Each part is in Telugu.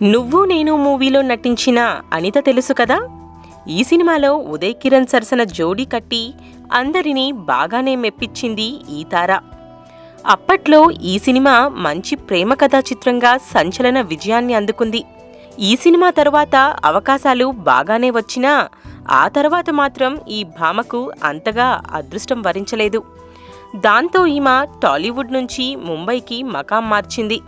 నువ్వు నేను మూవీలో నటించిన అనిత తెలుసు కదా. ఈ సినిమాలో ఉదయ్ కిరణ్ సరసన జోడీ కట్టి అందరినీ బాగానే మెప్పించింది ఈ తార. అప్పట్లో ఈ సినిమా మంచి ప్రేమ కథా చిత్రంగా సంచలన విజయాన్ని అందుకుంది. ఈ సినిమా తరువాత అవకాశాలు బాగానే వచ్చినా ఆ తర్వాత మాత్రం ఈ భామకు అంతగా అదృష్టం వరించలేదు. దాంతో ఈమె టాలీవుడ్ నుంచి ముంబైకి మకాం మార్చింది.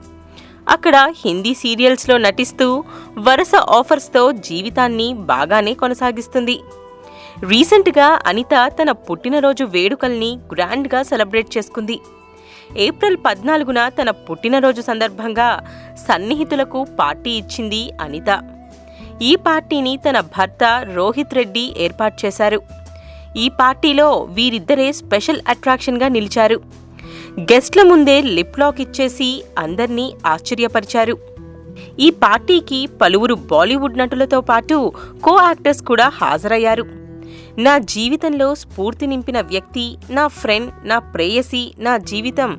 అక్కడ హిందీ సీరియల్స్లో నటిస్తూ వరుస ఆఫర్స్తో జీవితాన్ని బాగానే కొనసాగిస్తుంది. రీసెంట్గా అనిత తన పుట్టినరోజు వేడుకల్ని గ్రాండ్గా సెలబ్రేట్ చేసుకుంది. ఏప్రిల్ 14న తన పుట్టినరోజు సందర్భంగా సన్నిహితులకు పార్టీ ఇచ్చింది అనిత. ఈ పార్టీని తన భర్త రోహిత్ రెడ్డి ఏర్పాటు చేశారు. ఈ పార్టీలో వీరిద్దరే స్పెషల్ అట్రాక్షన్గా నిలిచారు. గెస్ట్ల ముందే లిప్ లాక్ ఇచ్చేసి అందర్నీ ఆశ్చర్యపరిచారు. ఈ పార్టీకి పలువురు బాలీవుడ్ నటులతో పాటు కో యాక్టర్స్ కూడా హాజరయ్యారు. నా జీవితంలో స్ఫూర్తి నింపిన వ్యక్తి, నా ఫ్రెండ్, నా ప్రేయసి, నా జీవితం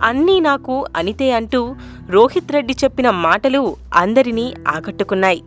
అన్నీ నాకు అనితే అంటూ రోహిత్ రెడ్డి చెప్పిన మాటలు అందరినీ ఆకట్టుకున్నాయి.